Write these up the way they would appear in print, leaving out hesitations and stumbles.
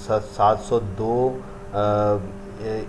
702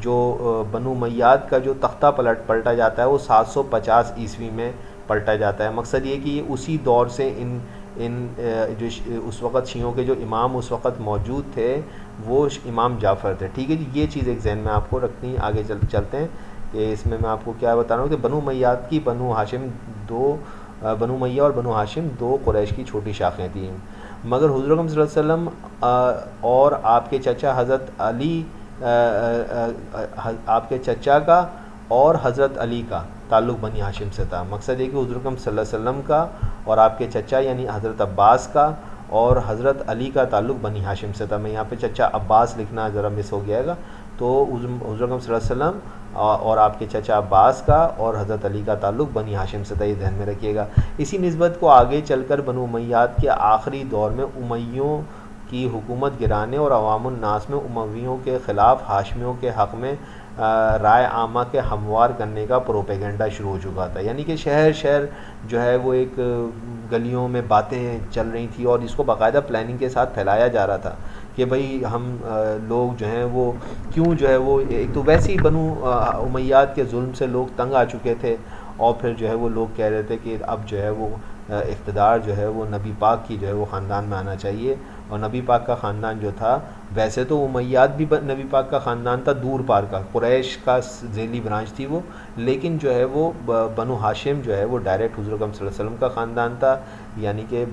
جو بنو امیاد کا جو تختہ پلٹا جاتا ہے وہ 750 عیسوی میں پلٹا جاتا ہے۔ مقصد یہ کہ یہ اسی دور سے ان جو اس وقت شیعوں کے جو امام اس وقت موجود تھے وہ امام جعفر تھے، ٹھیک ہے جی۔ یہ چیز ایک ذہن میں آپ کو رکھنی، آگے چلتے ہیں کہ اس میں آپ کو کیا بتا رہا ہوں کہ بنو امیاد کی بنو ہاشم بنو امیہ اور بنو ہاشم دو قریش کی چھوٹی شاخیں تھیں، مگر حضور اکرم صلی اللہ علیہ وسلم اور آپ کے چچا حضرت علی آپ کے چچا کا اور حضرت علی کا تعلق بنی ہاشم سے تھا۔ مقصد یہ کہ حضور اکرم صلی اللہ علیہ وسلم کا اور آپ کے چچا یعنی حضرت عباس کا اور حضرت علی کا تعلق بنی ہاشم سے تھا۔ میں یہاں پہ چچا عباس لکھنا ذرا مس ہو گیا گا، تو حضور اکرم صلی اللہ علیہ وسلم اور آپ کے چچا عباس کا اور حضرت علی کا تعلق بنی ہاشم سے تھا، یہ ذہن میں رکھیے گا۔ اسی نسبت کو آگے چل کر بنو امیاد کے آخری دور میں امیوں کی حکومت گرانے اور عوام الناس میں امویوں کے خلاف ہاشمیوں کے حق میں رائے عامہ کے ہموار کرنے کا پروپیگنڈا شروع ہو چکا تھا، یعنی کہ شہر شہر جو ہے وہ ایک گلیوں میں باتیں چل رہی تھی اور اس کو باقاعدہ پلاننگ کے ساتھ پھیلایا جا رہا تھا کہ بھئی ہم لوگ جو ہیں وہ کیوں جو ہے وہ ایک تو ویسے ہی بنو امیاد کے ظلم سے لوگ تنگ آ چکے تھے، اور پھر جو ہے وہ لوگ کہہ رہے تھے کہ اب جو ہے وہ اقتدار جو ہے وہ نبی پاک کی جو ہے وہ خاندان میں آنا چاہیے، اور نبی پاک کا خاندان جو تھا ویسے تو امیاد بھی نبی پاک کا خاندان تھا، دور پار کا قریش کا ذیلی برانچ تھی وہ، لیکن جو ہے وہ بنو ہاشم جو ہے وہ ڈائریکٹ حضور اکرم صلی اللہ علیہ وسلم کا خاندان تھا، یعنی کہ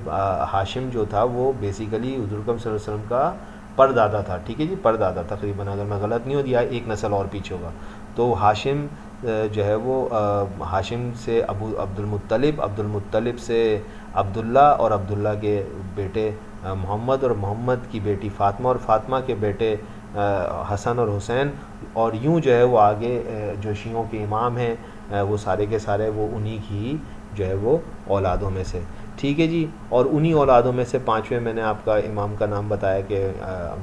ہاشم جو تھا وہ بیسیکلی حضور اکرم صلی اللہ علیہ وسلم کا پردادا تھا، ٹھیک ہے جی، پردادا تقریباً، اگر میں غلط نہیں ہوں یا ایک نسل اور پیچھے ہوگا۔ تو ہاشم جو ہے وہ ہاشم سے عبد المطلب سے عبداللہ، اور عبداللہ کے بیٹے محمد، اور محمد کی بیٹی فاطمہ، اور فاطمہ کے بیٹے حسن اور حسین، اور یوں جو ہے وہ آگے جو شیعوں کے امام ہیں وہ سارے کے سارے وہ انہی کی جو ہے وہ اولادوں میں سے، ٹھیک ہے جی۔ اور انہی اولادوں میں سے پانچویں میں نے آپ کا امام کا نام بتایا کہ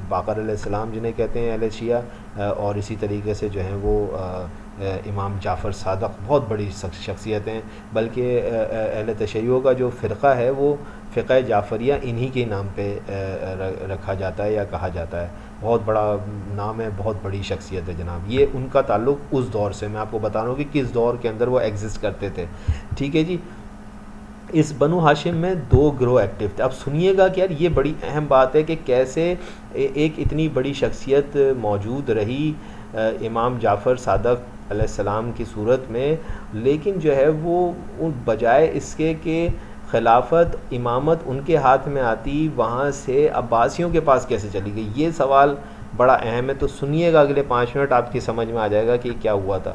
باقر علیہ السلام جنہیں کہتے ہیں اہل شیعہ، اور اسی طریقے سے جو ہیں وہ امام جعفر صادق بہت بڑی شخصیت ہیں، بلکہ اہل تشیع کا جو فرقہ ہے وہ فقہ جعفریہ انہی کے نام پہ رکھا جاتا ہے یا کہا جاتا ہے، بہت بڑا نام ہے، بہت بڑی شخصیت ہے جناب۔ یہ ان کا تعلق اس دور سے، میں آپ کو بتا رہا ہوں کہ کس دور کے اندر وہ ایگزسٹ کرتے تھے، ٹھیک ہے جی۔ اس بنو ہاشم میں دو گروہ ایکٹیو تھے۔ اب سنیے گا کہ یار یہ بڑی اہم بات ہے کہ کیسے ایک اتنی بڑی شخصیت موجود رہی امام جعفر صادق علیہ السلام کی صورت میں، لیکن جو ہے وہ بجائے اس کے کہ خلافت امامت ان کے ہاتھ میں آتی، وہاں سے عباسیوں کے پاس کیسے چلی گئی، یہ سوال بڑا اہم ہے۔ تو سنیے گا، اگلے 5 منٹ آپ کی سمجھ میں آ جائے گا کہ کیا ہوا تھا۔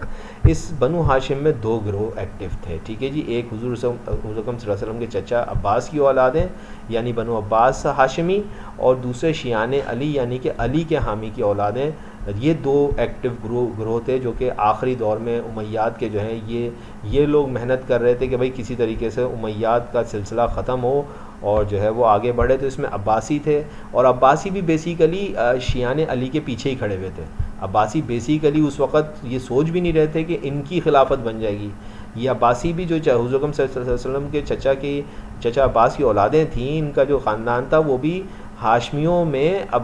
اس بنو ہاشم میں دو گروہ ایکٹیو تھے، ٹھیک ہے جی۔ ایک حضور اکرم صلی اللہ علیہ وسلم کے چچا عباس کی اولادیں یعنی بنو عباس ہاشمی، اور دوسرے شیعان علی یعنی کہ علی کے حامی کی اولادیں۔ یہ دو ایکٹیو گروہ تھے جو کہ آخری دور میں امیاد کے جو ہیں یہ لوگ محنت کر رہے تھے کہ بھئی کسی طریقے سے امیاد کا سلسلہ ختم ہو اور جو ہے وہ آگے بڑھے۔ تو اس میں عباسی تھے، اور عباسی بھی بیسیکلی شیعان علی کے پیچھے ہی کھڑے ہوئے تھے۔ عباسی بیسیکلی اس وقت یہ سوچ بھی نہیں رہے تھے کہ ان کی خلافت بن جائے گی۔ یہ عباسی بھی جو حضور اکرم صلی اللہ علیہ وسلم کے چچا عباس کی اولادیں تھیں، ان کا جو خاندان تھا وہ بھی ہاشمیوں میں اب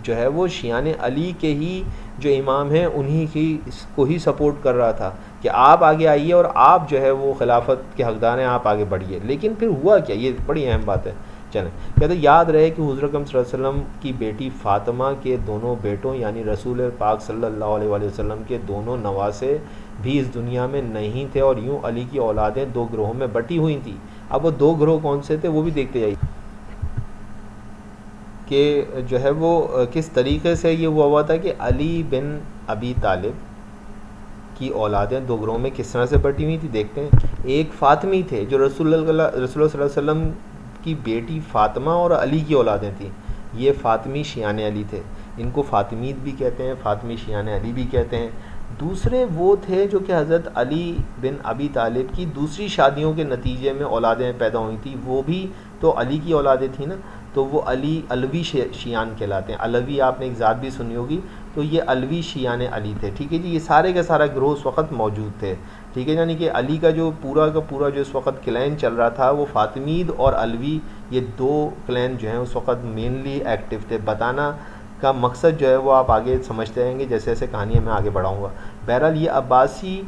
جو ہے وہ شیعان علی کے ہی جو امام ہیں انہی کو ہی سپورٹ کر رہا تھا کہ آپ آگے آئیے اور آپ جو ہے وہ خلافت کے حقدار ہیں، آپ آگے بڑھیے۔ لیکن پھر ہوا کیا، یہ بڑی اہم بات ہے، چلیں کہتے یاد رہے کہ حضور اکرم صلی اللہ علیہ وسلم کی بیٹی فاطمہ کے دونوں بیٹوں یعنی رسول پاک صلی اللہ علیہ وسلم کے دونوں نواسے بھی اس دنیا میں نہیں تھے، اور یوں علی کی اولادیں دو گروہوں میں بٹی ہوئی تھیں۔ اب وہ دو گروہ کون سے تھے وہ بھی دیکھتے جائیے کہ جو ہے وہ کس طریقے سے یہ ہوا تھا کہ علی بن ابی طالب کی اولادیں دو گروہوں میں کس طرح سے بٹی ہوئی تھی، دیکھتے ہیں۔ ایک فاطمی تھے جو رسول اللہ صلی اللہ علیہ وسلم کی بیٹی فاطمہ اور علی کی اولادیں تھیں، یہ فاطمی شیعان علی تھے، ان کو فاطمید بھی کہتے ہیں، فاطمی شیعان علی بھی کہتے ہیں۔ دوسرے وہ تھے جو کہ حضرت علی بن ابی طالب کی دوسری شادیوں کے نتیجے میں اولادیں پیدا ہوئی تھیں، وہ بھی تو علی کی اولادیں تھیں نا، تو وہ علوی شیعان کہلاتے ہیں۔ علوی آپ نے ایک ذات بھی سنی ہوگی، تو یہ علوی شیعان علی تھے، ٹھیک ہے جی۔ یہ سارے کا سارا گروہ اس وقت موجود تھے، ٹھیک ہے، یعنی کہ علی کا جو پورا کا پورا جو اس وقت کلین چل رہا تھا وہ فاطمید اور علوی، یہ دو کلین جو ہیں اس وقت مینلی ایکٹیو تھے۔ بتانا کا مقصد جو ہے وہ آپ آگے سمجھتے رہیں گے جیسے جیسے کہانی میں آگے بڑھاؤں گا۔ بہرحال یہ عباسی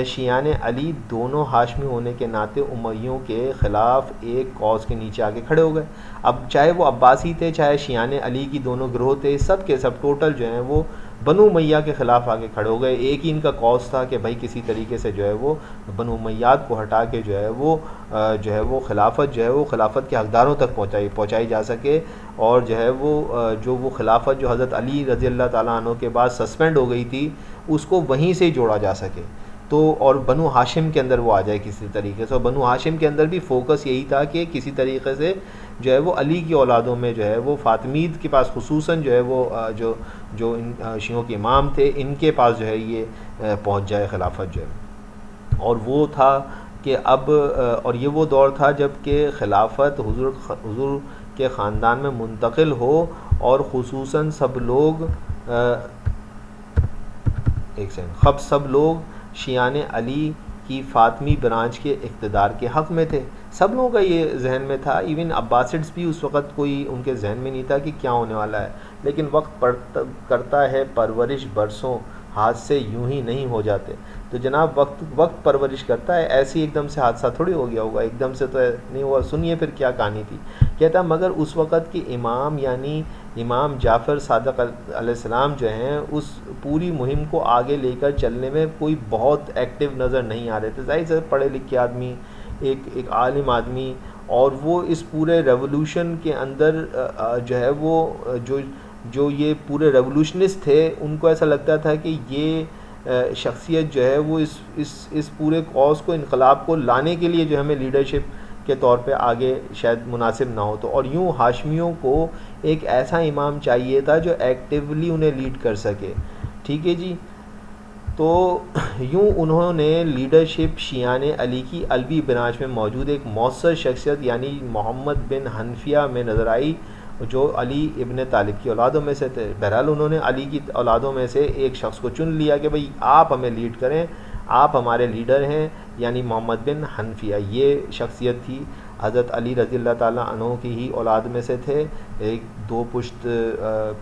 شیعان علی دونوں ہاشمی ہونے کے ناطے امیوں کے خلاف ایک کاز کے نیچے آگے کھڑے ہو گئے۔ اب چاہے وہ عباسی تھے چاہے شیعان علی کی دونوں گروہ تھے، سب کے سب ٹوٹل جو ہیں وہ بنو امیہ کے خلاف آگے کھڑے ہو گئے۔ ایک ہی ان کا کاز تھا کہ بھائی کسی طریقے سے جو ہے وہ بنو امیات کو ہٹا کے جو ہے وہ خلافت کے حقداروں تک پہنچائی جا سکے، اور جو ہے وہ خلافت جو حضرت علی رضی اللہ تعالیٰ عنہ کے بعد سسپینڈ ہو گئی تھی اس کو وہیں سے جوڑا جا سکے، تو اور بنو ہاشم کے اندر وہ آ جائے کسی طریقے سے۔ اور بنو ہاشم کے اندر بھی فوکس یہی تھا کہ کسی طریقے سے جو ہے وہ علی کی اولادوں میں جو ہے وہ فاطمید کے پاس خصوصاً جو ہے وہ جو ان شیعوں کے امام تھے ان کے پاس جو ہے یہ پہنچ جائے خلافت جو ہے۔ اور وہ تھا کہ اور یہ وہ دور تھا جب کہ خلافت حضور کے خاندان میں منتقل ہو، اور خصوصاً سب لوگ شیعان علی کی فاطمی برانچ کے اقتدار کے حق میں تھے۔ سب لوگوں کا یہ ذہن میں تھا، ایون عباسڈس بھی اس وقت کوئی ان کے ذہن میں نہیں تھا کہ کیا ہونے والا ہے، لیکن وقت کرتا ہے پرورش برسوں، ہاتھ سے یوں ہی نہیں ہو جاتے۔ تو جناب وقت پرورش کرتا ہے، ایسی ایک دم سے حادثہ تھوڑی ہو گیا ہوگا، ایک دم سے تو نہیں ہوا۔ سنیے پھر کیا کہانی تھی۔ کہتا مگر اس وقت کے امام یعنی امام جعفر صادق علیہ السلام جو ہیں اس پوری مہم کو آگے لے کر چلنے میں کوئی بہت ایکٹیو نظر نہیں آ رہے تھے۔ ظاہر سے پڑھے لکھے آدمی، ایک عالم آدمی، اور وہ اس پورے ریولوشن کے اندر جو ہے وہ جو یہ پورے ریولوشنسٹ تھے ان کو ایسا لگتا تھا کہ یہ شخصیت جو ہے وہ اس پورے کاز کو، انقلاب کو لانے کے لیے جو ہمیں لیڈرشپ کے طور پہ آگے شاید مناسب نہ ہو، تو اور یوں ہاشمیوں کو ایک ایسا امام چاہیے تھا جو ایکٹیولی انہیں لیڈ کر سکے، ٹھیک ہے جی۔ تو یوں انہوں نے لیڈرشپ شیعان علی کی علوی برانچ میں موجود ایک مؤثر شخصیت یعنی محمد بن حنفیہ میں نظر آئی، جو علی ابن طالب کی اولادوں میں سے تھے۔ بہرحال انہوں نے علی کی اولادوں میں سے ایک شخص کو چن لیا کہ بھئی آپ ہمیں لیڈ کریں، آپ ہمارے لیڈر ہیں، یعنی محمد بن حنفیہ۔ یہ شخصیت تھی، حضرت علی رضی اللہ تعالیٰ عنہ کی ہی اولاد میں سے تھے، ایک دو پشت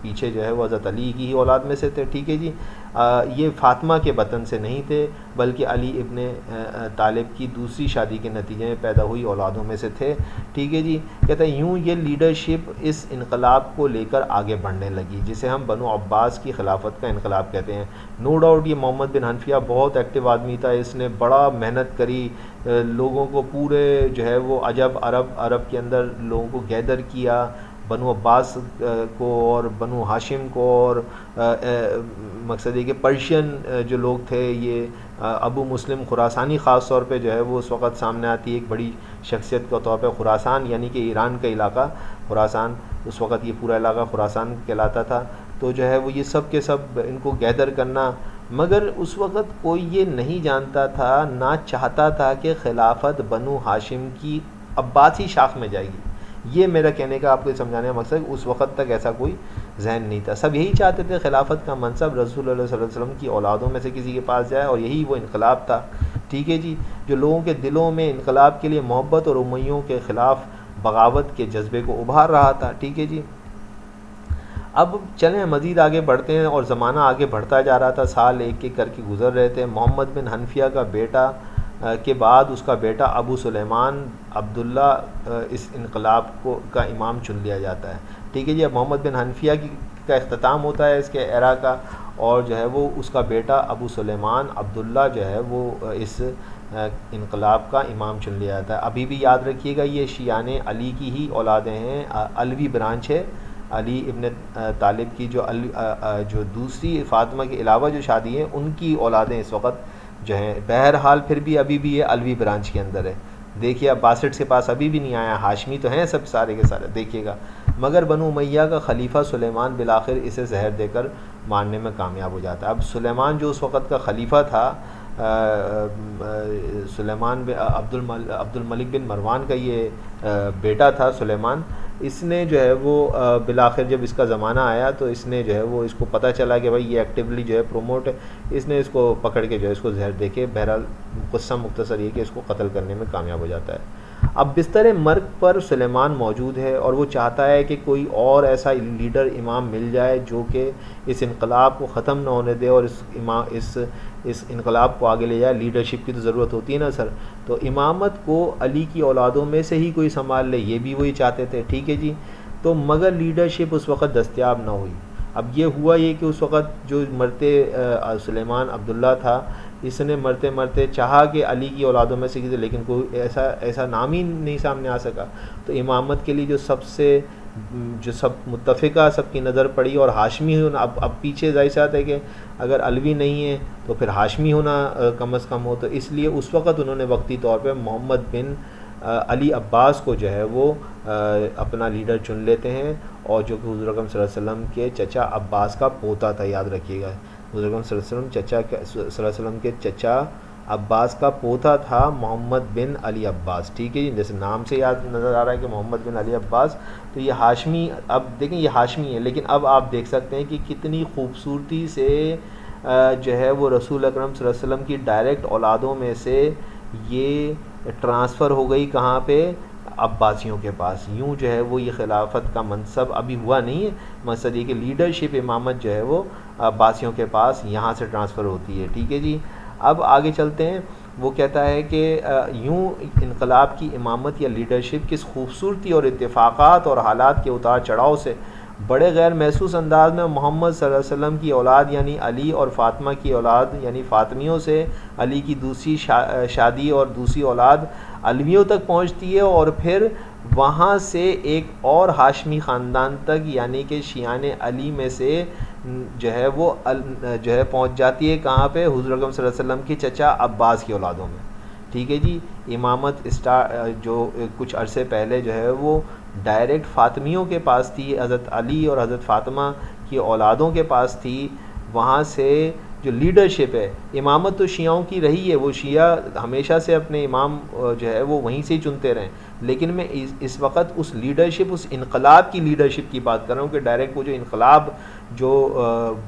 پیچھے جو ہے وہ حضرت علی کی ہی اولاد میں سے تھے، ٹھیک ہے جی۔ یہ فاطمہ کے بطن سے نہیں تھے بلکہ علی ابن طالب کی دوسری شادی کے نتیجے میں پیدا ہوئی اولادوں میں سے تھے، ٹھیک ہے جی۔ کہتے ہیں یوں یہ لیڈرشپ اس انقلاب کو لے کر آگے بڑھنے لگی جسے ہم بنو عباس کی خلافت کا انقلاب کہتے ہیں۔ نو ڈاؤٹ یہ محمد بن حنفیہ بہت ایکٹیو آدمی تھا، اس نے بڑا محنت کری، لوگوں کو پورے جو ہے وہ عرب کے اندر لوگوں کو گیدر کیا، بنو عباس کو اور بنو ہاشم کو، اور مقصد یہ کہ پرشین جو لوگ تھے، یہ ابو مسلم خراسانی خاص طور پہ جو ہے وہ اس وقت سامنے آتی ہے ایک بڑی شخصیت کے طور پہ۔ خراسان یعنی کہ ایران کا علاقہ خراسان، اس وقت یہ پورا علاقہ خراسان کہلاتا تھا، تو جو ہے وہ یہ سب کے سب ان کو گیدر کرنا، مگر اس وقت کوئی یہ نہیں جانتا تھا، نہ چاہتا تھا کہ خلافت بنو ہاشم کی عباسی شاخ میں جائے گی۔ یہ میرا کہنے کا آپ کو سمجھانے کا مقصد، اس وقت تک ایسا کوئی ذہن نہیں تھا، سب یہی چاہتے تھے خلافت کا منصب رسول اللہ صلی اللہ علیہ وسلم کی اولادوں میں سے کسی کے پاس جائے، اور یہی وہ انقلاب تھا، ٹھیک ہے جی، جو لوگوں کے دلوں میں انقلاب کے لیے محبت اور امیوں کے خلاف بغاوت کے جذبے کو ابھار رہا تھا، ٹھیک ہے جی۔ اب چلیں مزید آگے بڑھتے ہیں، اور زمانہ آگے بڑھتا جا رہا تھا، سال ایک ایک کر کے گزر رہے تھے۔ محمد بن حنفیہ کا بیٹا کے بعد اس کا بیٹا ابو سلیمان عبداللہ اس انقلاب کا امام چن لیا جاتا ہے، ٹھیک ہے جی۔ اب محمد بن حنفیہ کا اختتام ہوتا ہے اس کے ایرا کا، اور جو ہے وہ اس کا بیٹا ابو سلیمان عبداللہ جو ہے وہ اس انقلاب کا امام چن لیا جاتا ہے۔ ابھی بھی یاد رکھیے گا یہ شیعان علی کی ہی اولادیں ہیں، علوی برانچ ہے، علی ابن طالب کی جو دوسری فاطمہ کے علاوہ جو شادی ہیں ان کی اولادیں اس وقت جو ہیں، بہرحال پھر بھی ابھی بھی یہ علوی برانچ کے اندر ہے۔ دیکھیے عباسڈس کے پاس ابھی بھی نہیں آیا، ہاشمی تو ہیں سب سارے کے سارے، دیکھیے گا۔ مگر بنو امیہ کا خلیفہ سلیمان بالآخر اسے زہر دے کر مارنے میں کامیاب ہو جاتا ہے۔ اب سلیمان جو اس وقت کا خلیفہ تھا، سلیمان عبد الملک بن مروان کا یہ بیٹا تھا سلیمان، اس نے جو ہے وہ بالآخر جب اس کا زمانہ آیا تو اس نے جو ہے وہ اس کو پتہ چلا کہ بھائی یہ ایکٹیولی جو ہے پروموٹ ہے، اس نے اس کو پکڑ کے جو ہے اس کو زہر دے کے، بہرحال قصہ مختصر یہ کہ اس کو قتل کرنے میں کامیاب ہو جاتا ہے۔ اب بستر مرگ پر سلیمان موجود ہے اور وہ چاہتا ہے کہ کوئی اور ایسا لیڈر امام مل جائے جو کہ اس انقلاب کو ختم نہ ہونے دے اور اس انقلاب کو آگے لے جائے. لیڈرشپ کی تو ضرورت ہوتی ہے نا سر, تو امامت کو علی کی اولادوں میں سے ہی کوئی سنبھال لے, یہ بھی وہی چاہتے تھے. ٹھیک ہے جی, تو مگر لیڈرشپ اس وقت دستیاب نہ ہوئی. اب یہ ہوا یہ کہ اس وقت جو مرتے سلیمان عبداللہ تھا, اس نے مرتے مرتے چاہا کہ علی کی اولادوں میں سے کسی, لیکن کوئی ایسا نام ہی نہیں سامنے آ سکا. تو امامت کے لیے جو سب متفقہ سب کی نظر پڑی, اور ہاشمی ہونا, اب پیچھے ظاہر بات ہے کہ اگر علوی نہیں ہے تو پھر ہاشمی ہونا کم از کم ہو. تو اس لیے اس وقت انہوں نے وقتی طور پہ محمد بن علی عباس کو جو ہے وہ اپنا لیڈر چن لیتے ہیں, اور جو کہ حضور اکرم صلی اللہ علیہ وسلم کے چچا عباس کا پوتا تھا. یاد رکھیے گا, حضور اکرم صلی اللہ علیہ وسلم کے چچا عباس کا پوتا تھا محمد بن علی عباس. ٹھیک ہے جی, جیسے نام سے یاد نظر آ رہا ہے کہ محمد بن علی عباس, تو یہ ہاشمی, اب دیکھیں یہ ہاشمی ہے, لیکن اب آپ دیکھ سکتے ہیں کہ کتنی خوبصورتی سے جو ہے وہ رسول اکرم صلی اللہ علیہ وسلم کی ڈائریکٹ اولادوں میں سے یہ ٹرانسفر ہو گئی کہاں پہ, عباسیوں کے پاس. یوں جو ہے وہ یہ خلافت کا منصب ابھی ہوا نہیں ہے, مقصد یہ کہ لیڈرشپ امامت جو ہے وہ عباسیوں کے پاس یہاں سے ٹرانسفر ہوتی ہے. ٹھیک ہے جی, اب آگے چلتے ہیں. وہ کہتا ہے کہ یوں انقلاب کی امامت یا لیڈرشپ کس خوبصورتی اور اتفاقات اور حالات کے اتار چڑھاؤ سے بڑے غیر محسوس انداز میں محمد صلی اللہ علیہ وسلم کی اولاد یعنی علی اور فاطمہ کی اولاد یعنی فاطمیوں سے علی کی دوسری شادی اور دوسری اولاد علویوں تک پہنچتی ہے, اور پھر وہاں سے ایک اور ہاشمی خاندان تک یعنی کہ شیعان علی میں سے جو ہے وہ جو ہے پہنچ جاتی ہے کہاں پہ, حضور اکرم صلی اللہ علیہ وسلم کی چچا عباس کی اولادوں میں. ٹھیک ہے جی, امامت جو کچھ عرصے پہلے جو ہے وہ ڈائریکٹ فاطمیوں کے پاس تھی, حضرت علی اور حضرت فاطمہ کی اولادوں کے پاس تھی. وہاں سے جو لیڈرشپ ہے, امامت تو شیعوں کی رہی ہے, وہ شیعہ ہمیشہ سے اپنے امام جو ہے وہ وہیں سے ہی چنتے رہیں, لیکن میں اس وقت اس لیڈرشپ, اس انقلاب کی لیڈرشپ کی بات کر رہا ہوں کہ ڈائریکٹ وہ جو انقلاب جو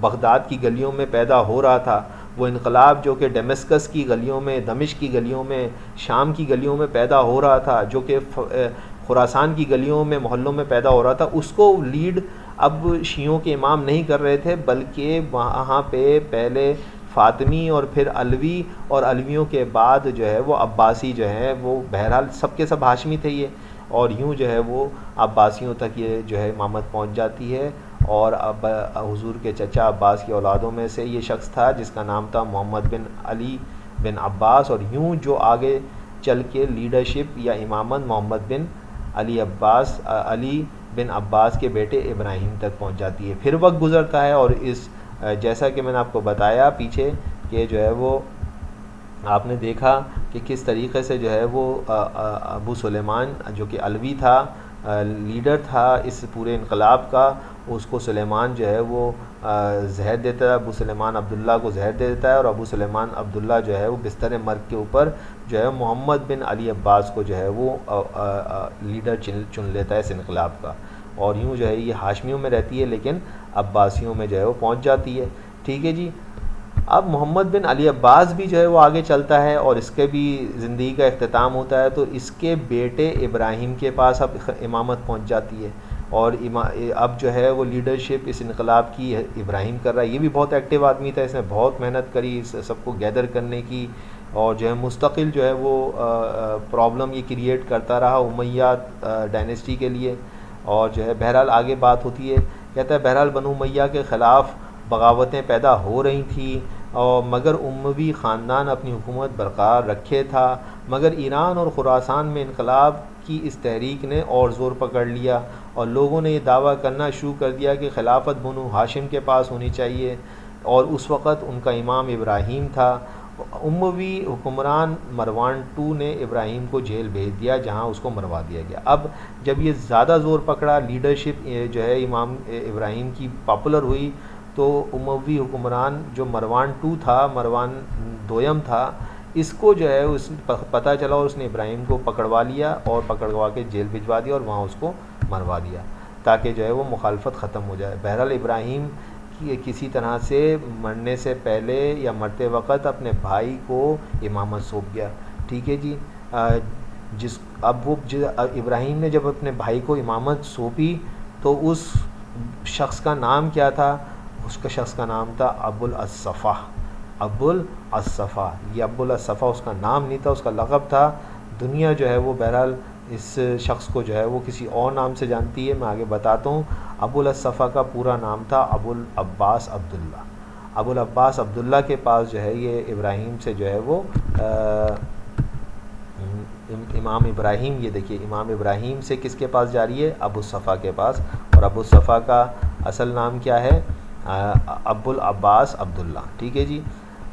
بغداد کی گلیوں میں پیدا ہو رہا تھا, وہ انقلاب جو کہ ڈیمسکس کی گلیوں میں, دمشق کی گلیوں میں, شام کی گلیوں میں پیدا ہو رہا تھا, جو کہ خراسان کی گلیوں میں محلوں میں پیدا ہو رہا تھا, اس کو لیڈ اب شیعوں کے امام نہیں کر رہے تھے, بلکہ وہاں پہ پہلے فاطمی اور پھر علوی, اور علویوں کے بعد جو ہے وہ عباسی جو ہے وہ بہرحال سب کے سب ہاشمی تھے یہ, اور یوں جو ہے وہ عباسیوں تک یہ جو ہے امامت پہنچ جاتی ہے. اور اب حضور کے چچا عباس کی اولادوں میں سے یہ شخص تھا جس کا نام تھا محمد بن علی بن عباس, اور یوں جو آگے چل کے لیڈرشپ یا امامت محمد بن علی بن عباس کے بیٹے ابراہیم تک پہنچ جاتی ہے. پھر وقت گزرتا ہے, اور اس جیسا کہ میں نے آپ کو بتایا پیچھے کہ جو ہے وہ آپ نے دیکھا کہ کس طریقے سے جو ہے وہ ابو سلیمان جو کہ علوی تھا, لیڈر تھا اس پورے انقلاب کا, اس کو سلیمان جو ہے وہ زہر دیتا ہے, ابو سلیمان عبداللہ کو زہر دے دیتا ہے, اور ابو سلیمان عبداللہ جو ہے وہ بستر مرگ کے اوپر جو ہے محمد بن علی عباس کو جو ہے وہ لیڈر چن لیتا ہے اس انقلاب کا, اور یوں جو ہے یہ ہاشمیوں میں رہتی ہے لیکن عباسیوں میں جو ہے وہ پہنچ جاتی ہے. ٹھیک ہے جی, اب محمد بن علی عباس بھی جو ہے وہ آگے چلتا ہے, اور اس کے بھی زندگی کا اختتام ہوتا ہے, تو اس کے بیٹے ابراہیم کے پاس اب امامت پہنچ جاتی ہے, اور اب جو ہے وہ لیڈرشپ اس انقلاب کی ابراہیم کر رہا ہے. یہ بھی بہت ایکٹیو آدمی تھا, اس نے بہت محنت کری اس سب کو گیدر کرنے کی, اور جو ہے مستقل جو ہے وہ پرابلم یہ کریٹ کرتا رہا امیہ ڈائنیسٹی کے لیے. اور جو ہے بہرحال آگے بات ہوتی ہے, کہتا ہے بہرحال بنو امیہ کے خلاف بغاوتیں پیدا ہو رہی تھیں, اور مگر اموی خاندان اپنی حکومت برقرار رکھے تھا, مگر ایران اور خراسان میں انقلاب کی اس تحریک نے اور زور پکڑ لیا, اور لوگوں نے یہ دعویٰ کرنا شروع کر دیا کہ خلافت بنو ہاشم کے پاس ہونی چاہیے, اور اس وقت ان کا امام ابراہیم تھا. اموی حکمران مروان II نے ابراہیم کو جیل بھیج دیا جہاں اس کو مروا دیا گیا. اب جب یہ زیادہ زور پکڑا, لیڈرشپ جو ہے امام ابراہیم کی پاپولر ہوئی, تو اموی حکمران جو مروان II تھا, مروان دویم تھا, اس کو جو ہے اس پتہ چلا, اور اس نے ابراہیم کو پکڑوا لیا اور پکڑوا کے جیل بھجوا دیا, اور وہاں اس کو مروا دیا تاکہ جو ہے وہ مخالفت ختم ہو جائے. بہرحال ابراہیم کسی طرح سے مرنے سے پہلے یا مرتے وقت اپنے بھائی کو امامت سونپ گیا. ٹھیک ہے جی, اب وہ ابراہیم نے جب اپنے بھائی کو امامت سونپی تو اس شخص کا نام کیا تھا؟ اس کا شخص کا نام تھا ابو الاصفہ. ابو الاصفہ، یہ ابو الاصفہ اس کا نام نہیں تھا، اس کا لقب تھا. دنیا جو ہے وہ بہرحال اس شخص کو جو ہے وہ کسی اور نام سے جانتی ہے، میں آگے بتاتا ہوں. ابو الاصفہ کا پورا نام تھا ابو العباس عبداللہ. ابو العباس عبداللہ کے پاس جو ہے یہ ابراہیم سے جو ہے وہ امام ابراہیم، یہ دیکھیے امام ابراہیم سے کس کے پاس جاری ہے؟ ابو الصفا کے پاس. اور ابو الصفا کا اصل نام کیا ہے؟ ابو العباس عبداللہ. ٹھیک ہے جی.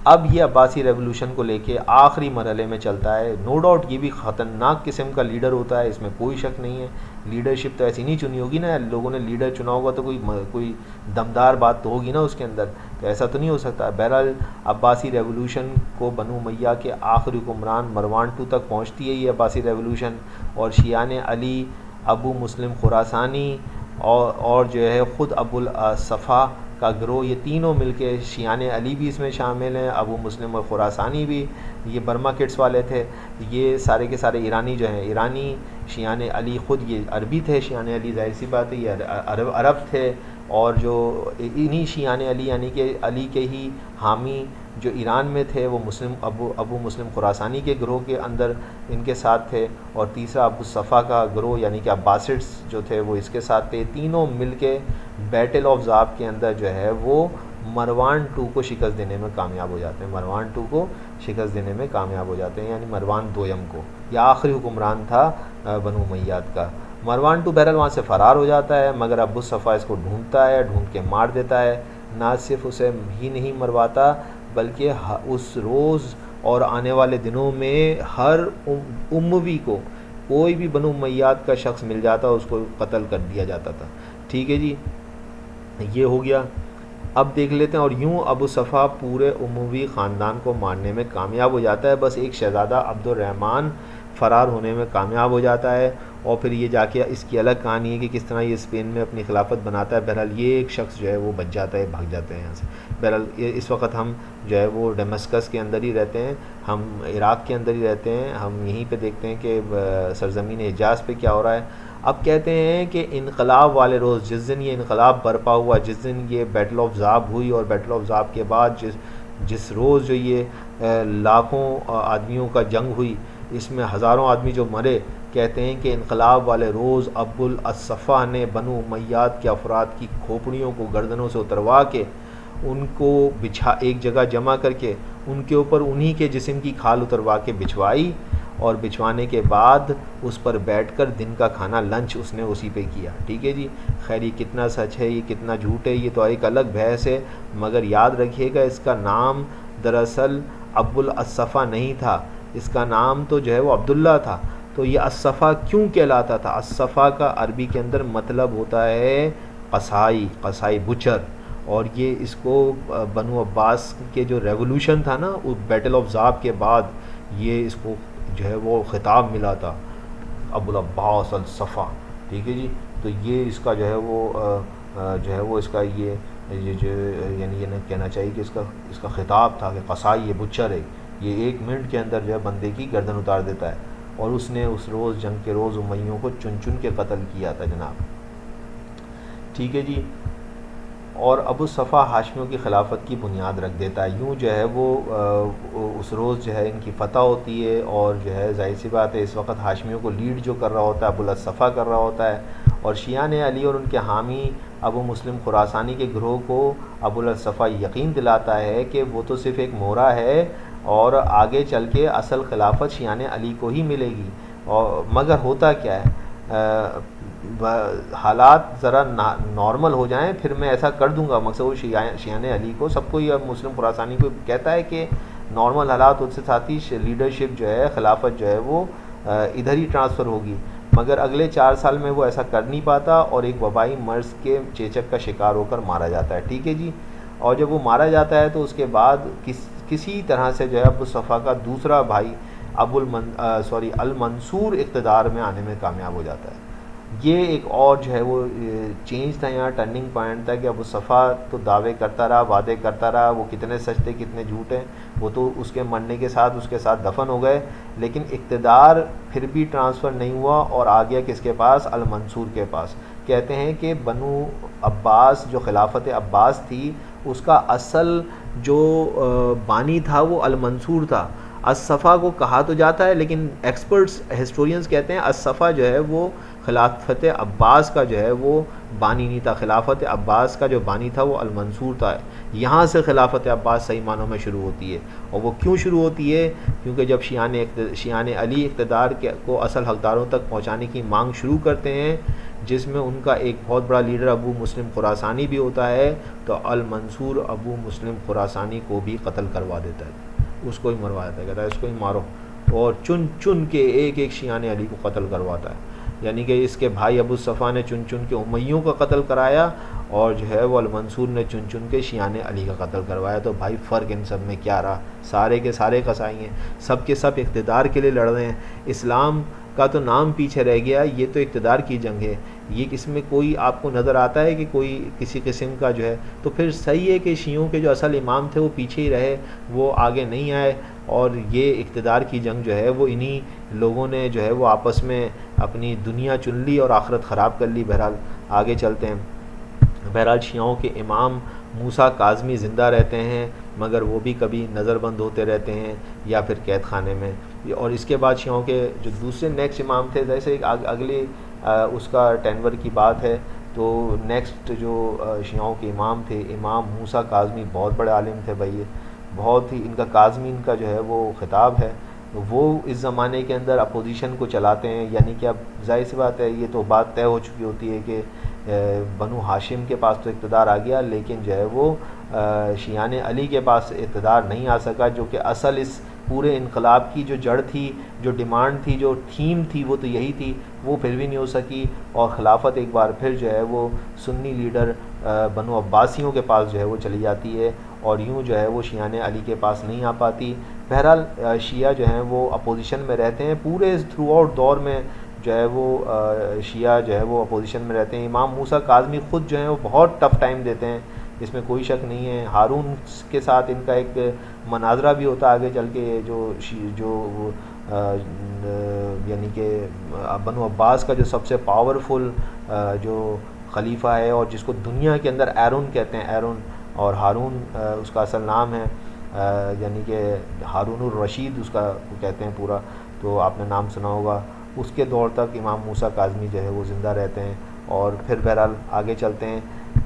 اب یہ عباسی ریولوشن کو لے کے آخری مرحلے میں چلتا ہے. نو ڈاؤٹ یہ بھی خطرناک قسم کا لیڈر ہوتا ہے، اس میں کوئی شک نہیں ہے. لیڈرشپ تو ایسی نہیں چنی ہوگی نا، لوگوں نے لیڈر چنا ہوگا تو کوئی دمدار بات تو ہوگی نا اس کے اندر، تو ایسا تو نہیں ہو سکتا. بہرحال عباسی ریولوشن کو بنو امیہ کے آخری حکمران مروان II تک پہنچتی ہے یہ عباسی ریولوشن، اور شیعان علی، ابو مسلم خراسانی اور جو ہے خود ابو الصفا کا گروہ، یہ تینوں مل کے، شیعان علی بھی اس میں شامل ہیں، ابو مسلم اور خراسانی بھی، یہ برما کٹس والے تھے. یہ سارے کے سارے ایرانی جو ہیں، ایرانی شیعان علی، خود یہ عربی تھے. شیعان علی ظاہر سی بات ہے یہ عرب تھے، اور جو انہی شیعان علی یعنی کہ علی کے ہی حامی جو ایران میں تھے وہ مسلم ابو مسلم خراسانی کے گروہ کے اندر ان کے ساتھ تھے. اور تیسرا ابو الصفا کا گروہ یعنی کہ عباسڈس جو تھے وہ اس کے ساتھ تھے. تینوں مل کے بیٹل آف ذاب کے اندر جو ہے وہ مروان II کو شکست دینے میں کامیاب ہو جاتے ہیں. مروان II کو شکست دینے میں کامیاب ہو جاتے ہیں، یعنی مروان دویم کو. یہ آخری حکمران تھا بنو امیاد کا. مروان II بہرحال وہاں سے فرار ہو جاتا ہے، مگر ابو الصفا اس کو ڈھونڈتا ہے، ڈھونڈ کے مار دیتا ہے. نہ صرف اسے ہی نہیں مرواتا بلکہ اس روز اور آنے والے دنوں میں ہر اموی کو، کوئی بھی بنو امیاد کا شخص مل جاتا اس کو قتل کر دیا جاتا تھا. ٹھیک ہے جی، یہ ہو گیا. اب دیکھ لیتے ہیں. اور یوں ابو صفا پورے اموی خاندان کو مارنے میں کامیاب ہو جاتا ہے. بس ایک شہزادہ عبد الرحمن فرار ہونے میں کامیاب ہو جاتا ہے، اور پھر یہ جا کے اس کی الگ کہانی ہے کہ کس طرح یہ اسپین میں اپنی خلافت بناتا ہے. بہرحال یہ ایک شخص جو ہے وہ بچ جاتا ہے، بھاگ جاتے ہیں یہاں سے. بہرحال اس وقت ہم جو ہے وہ ڈیمسکس کے اندر ہی رہتے ہیں، ہم عراق کے اندر ہی رہتے ہیں. ہم یہیں پہ دیکھتے ہیں کہ سرزمین حجاز پہ کیا ہو رہا ہے. اب کہتے ہیں کہ انقلاب والے روز، جس دن یہ انقلاب برپا ہوا، جس دن یہ بیٹل آف ذاب ہوئی، اور بیٹل آف ذاب کے بعد جس روز جو یہ لاکھوں آدمیوں کا جنگ ہوئی، اس میں ہزاروں آدمی جو مرے، کہتے ہیں کہ انقلاب والے روز ابو الاصفا نے بنو امیاد کے افراد کی کھوپڑیوں کو گردنوں سے اتروا کے ان کو ایک جگہ جمع کر کے ان کے اوپر انہی کے جسم کی کھال اتروا کے بچھوائی، اور بچھوانے کے بعد اس پر بیٹھ کر دن کا کھانا لنچ اس نے اسی پہ کیا. ٹھیک ہے جی. خیر یہ کتنا سچ ہے، یہ کتنا جھوٹ ہے، یہ تو ایک الگ بحث ہے، مگر یاد رکھیے گا اس کا نام دراصل ابو الاصفا نہیں تھا، اس کا نام تو جو ہے وہ عبداللہ تھا. تو یہ اصفا کیوں کہلاتا تھا؟ اصفا کا عربی کے اندر مطلب ہوتا ہے قصائی بچر. اور یہ اس کو بنو عباس کے جو ریولوشن تھا نا بیٹل آف ذاب کے بعد، یہ اس کو جو ہے وہ خطاب ملا تھا ابو العباس الصفا. ٹھیک ہے جی. تو یہ اس کا جو ہے وہ اس کا یہ جو یعنی یہ کہنا چاہیے کہ اس کا خطاب تھا کہ قصائی یہ بچر ہے، یہ 1 منٹ کے اندر جو ہے بندے کی گردن اتار دیتا ہے. اور اس نے اس روز جنگ کے روز امیوں کو چن چن کے قتل کیا تھا جناب. ٹھیک ہے جی. اور ابو صفا ہاشمیوں کی خلافت کی بنیاد رکھ دیتا ہے. یوں جو ہے وہ اس روز جو ہے ان کی فتح ہوتی ہے، اور جو ہے ظاہر سی بات ہے اس وقت ہاشمیوں کو لیڈ جو کر رہا ہوتا ہے ابو الاصفا کر رہا ہوتا ہے. اور شیعان علی اور ان کے حامی ابو مسلم خراسانی کے گروہ کو ابو الاصفا یقین دلاتا ہے کہ وہ تو صرف ایک مورا ہے، اور آگے چل کے اصل خلافت شیعان علی کو ہی ملے گی. اور مگر ہوتا کیا ہے، حالات ذرا نارمل ہو جائیں پھر میں ایسا کر دوں گا. مقصد وہ شیعان علی کو، سب کو ہی اب مسلم خراسانی کو کہتا ہے کہ نارمل حالات اس سے ساتھ ہی لیڈرشپ جو ہے، خلافت جو ہے وہ ادھر ہی ٹرانسفر ہوگی. مگر اگلے 4 سال میں وہ ایسا کر نہیں پاتا، اور ایک وبائی مرض کے چیچک کا شکار ہو کر مارا جاتا ہے. ٹھیک ہے جی. اور جب وہ مارا جاتا ہے تو اس کے بعد کسی طرح سے جو ہے ابو صفا کا دوسرا بھائی المنصور اقتدار میں آنے میں کامیاب ہو جاتا ہے. یہ ایک اور جو ہے وہ چینج تھا یہاں، ٹرننگ پوائنٹ تھا کہ ابو صفا تو دعوے کرتا رہا، وعدے کرتا رہا، وہ کتنے سچ تھے کتنے جھوٹ ہیں وہ تو اس کے مرنے کے ساتھ اس کے ساتھ دفن ہو گئے، لیکن اقتدار پھر بھی ٹرانسفر نہیں ہوا اور آ گیا کس کے پاس؟ المنصور کے پاس۔ کہتے ہیں کہ بنو عباس جو خلافت عباس تھی اس کا اصل جو بانی تھا وہ المنصور تھا۔ الصفا کو کہا تو جاتا ہے لیکن ایکسپرٹس ہسٹورینز کہتے ہیں الصفا جو ہے وہ خلافت عباس کا جو ہے وہ بانی نہیں تھا، خلافت عباس کا جو بانی تھا وہ المنصور تھا۔ یہاں سے خلافت عباس صحیح معنوں میں شروع ہوتی ہے، اور وہ کیوں شروع ہوتی ہے؟ کیونکہ جب شیعان علی اقتدار کو اصل حقداروں تک پہنچانے کی مانگ شروع کرتے ہیں، جس میں ان کا ایک بہت بڑا لیڈر ابو مسلم خراسانی بھی ہوتا ہے، تو المنصور ابو مسلم خراسانی کو بھی قتل کروا دیتا ہے، اس کو ہی مروا دیتا ہے، کہتا ہے اس کو ہی مارو، اور چن چن کے ایک ایک شیعان علی کو قتل کرواتا ہے۔ یعنی کہ اس کے بھائی ابو صفا نے چن چن کے امیوں کا قتل کرایا، اور جو ہے وہ المنصور نے چن چن کے شیعان علی کا قتل کروایا۔ تو بھائی فرق ان سب میں کیا رہا؟ سارے کے سارے قصائی ہیں، سب کے سب اقتدار کے لیے لڑ رہے ہیں۔ اسلام کا تو نام پیچھے رہ گیا، یہ تو اقتدار کی جنگ ہے۔ یہ اس میں کوئی آپ کو نظر آتا ہے کہ کوئی کسی قسم کا جو ہے؟ تو پھر صحیح ہے کہ شیعوں کے جو اصل امام تھے وہ پیچھے ہی رہے، وہ آگے نہیں آئے، اور یہ اقتدار کی جنگ جو ہے وہ انہی لوگوں نے جو ہے وہ آپس میں اپنی دنیا چن لی اور آخرت خراب کر لی۔ بہرحال آگے چلتے ہیں۔ بہرحال شیعوں کے امام موسیٰ کاظمی زندہ رہتے ہیں، مگر وہ بھی کبھی نظر بند ہوتے رہتے ہیں یا پھر قید خانے میں۔ اور اس کے بعد شیعوں کے جو دوسرے نیکسٹ امام تھے، جیسے اگلی اس کا ٹینور کی بات ہے، تو نیکسٹ جو شیعوں کے امام تھے، امام موسیٰ کاظمی بہت بڑے عالم تھے بھائی، بہت ہی ان کا کاظمی ان کا جو ہے وہ خطاب ہے۔ وہ اس زمانے کے اندر اپوزیشن کو چلاتے ہیں، یعنی کہ اب ظاہر سی بات ہے یہ تو بات طے ہو چکی ہوتی ہے کہ بنو ہاشم کے پاس تو اقتدار آ گیا، لیکن جو ہے وہ شیعان علی کے پاس اقتدار نہیں آ سکا، جو کہ اصل اس پورے انقلاب کی جو جڑ تھی، جو ڈیمانڈ تھی، جو تھیم تھی، وہ تو یہی تھی، وہ پھر بھی نہیں ہو سکی، اور خلافت ایک بار پھر جو ہے وہ سنی لیڈر بنو عباسیوں کے پاس جو ہے وہ چلی جاتی ہے، اور یوں جو ہے وہ شیعان علی کے پاس نہیں آ پاتی۔ بہرحال شیعہ جو ہیں وہ اپوزیشن میں رہتے ہیں، پورے تھرو آؤٹ دور میں جو ہے وہ شیعہ جو ہے وہ اپوزیشن میں رہتے ہیں۔ امام موسیٰ کاظمی خود جو ہیں وہ بہت ٹف ٹائم دیتے ہیں، اس میں کوئی شک نہیں ہے۔ ہارون کے ساتھ ان کا ایک مناظرہ بھی ہوتا ہے آگے چل کے، جو یعنی کہ بنو عباس کا جو سب سے پاورفل جو خلیفہ ہے، اور جس کو دنیا کے اندر ایرون کہتے ہیں، ایرون، اور ہارون اس کا اصل نام ہے، یعنی کہ ہارون الرشید اس کا کہتے ہیں پورا، تو آپ نے نام سنا ہوگا۔ اس کے دور تک امام موسیٰ کاظمی جو ہے وہ زندہ رہتے ہیں، اور پھر بہرحال آگے چلتے ہیں۔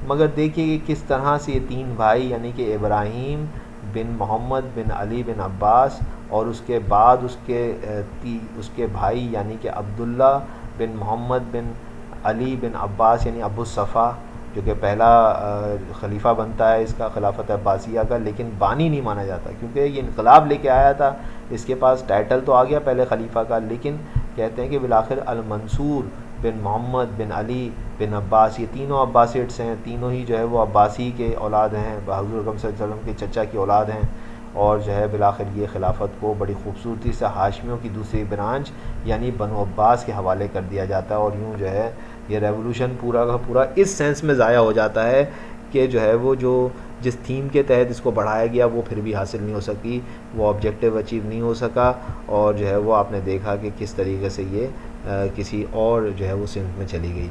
مگر دیکھیے کہ کس طرح سے یہ تین بھائی، یعنی کہ ابراہیم بن محمد بن علی بن عباس، اور اس کے بعد اس کے بھائی یعنی کہ عبداللہ بن محمد بن علی بن عباس یعنی ابو صفا، جو کہ پہلا خلیفہ بنتا ہے اس کا خلافت عباسیہ کا، لیکن بانی نہیں مانا جاتا کیونکہ یہ انقلاب لے کے آیا تھا، اس کے پاس ٹائٹل تو آ گیا پہلے خلیفہ کا، لیکن کہتے ہیں کہ بالآخر المنصور بن محمد بن علی بن عباس، یہ تینوں عباسیٹس ہیں، تینوں ہی جو ہے وہ عباسی کے اولاد ہیں، حضور اکرم صلی اللہ علیہ وسلم کے چچا کی اولاد ہیں، اور جو ہے بالآخر یہ خلافت کو بڑی خوبصورتی سے ہاشمیوں کی دوسری برانچ یعنی بنو عباس کے حوالے کر دیا جاتا ہے، اور یوں جو ہے یہ ریولوشن پورا کا پورا اس سینس میں ضائع ہو جاتا ہے کہ جو ہے وہ جس تھیم کے تحت اس کو بڑھایا گیا وہ پھر بھی حاصل نہیں ہو سکی، وہ آبجیکٹیو اچیو نہیں ہو سکا، اور جو ہے وہ آپ نے دیکھا کہ کس طریقے سے یہ کسی اور جو ہے وہ سمت میں چلی گئی۔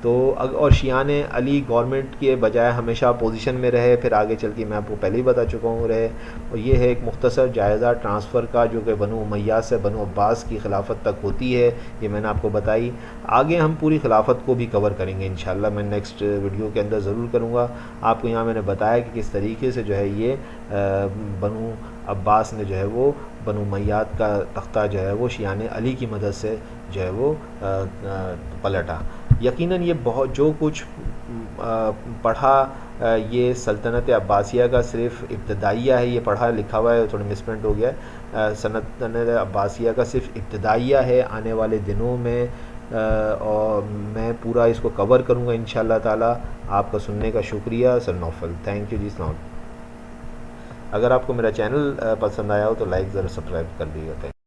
تو اور شیعان علی گورنمنٹ کے بجائے ہمیشہ اپوزیشن میں رہے، پھر آگے چل کے میں آپ کو پہلے ہی بتا چکا ہوں رہے، اور یہ ہے ایک مختصر جائزہ ٹرانسفر کا جو کہ بنو امیہ سے بنو عباس کی خلافت تک ہوتی ہے، یہ میں نے آپ کو بتائی۔ آگے ہم پوری خلافت کو بھی کور کریں گے انشاءاللہ، میں نیکسٹ ویڈیو کے اندر ضرور کروں گا۔ آپ کو یہاں میں نے بتایا کہ کس طریقے سے جو ہے یہ بنو عباس نے جو ہے وہ بنو امیہ کا تختہ جو ہے وہ شیعان علی کی مدد سے جو ہے وہ پلٹا۔ یقیناً یہ بہت جو کچھ پڑھا یہ سلطنت عباسیہ کا صرف ابتدائیہ ہے، یہ پڑھا لکھا ہوا ہے تھوڑا مسپرنٹ ہو گیا ہے، سلطنت عباسیہ کا صرف ابتدائیہ ہے۔ آنے والے دنوں میں اور میں پورا اس کو کور کروں گا انشاءاللہ تعالی۔ آپ کا سننے کا شکریہ سر نوفل، تھینک یو جی، السلام علیکم۔ اگر آپ کو میرا چینل پسند آیا ہو تو لائک ضرور سبسکرائب کر دیجیے گا۔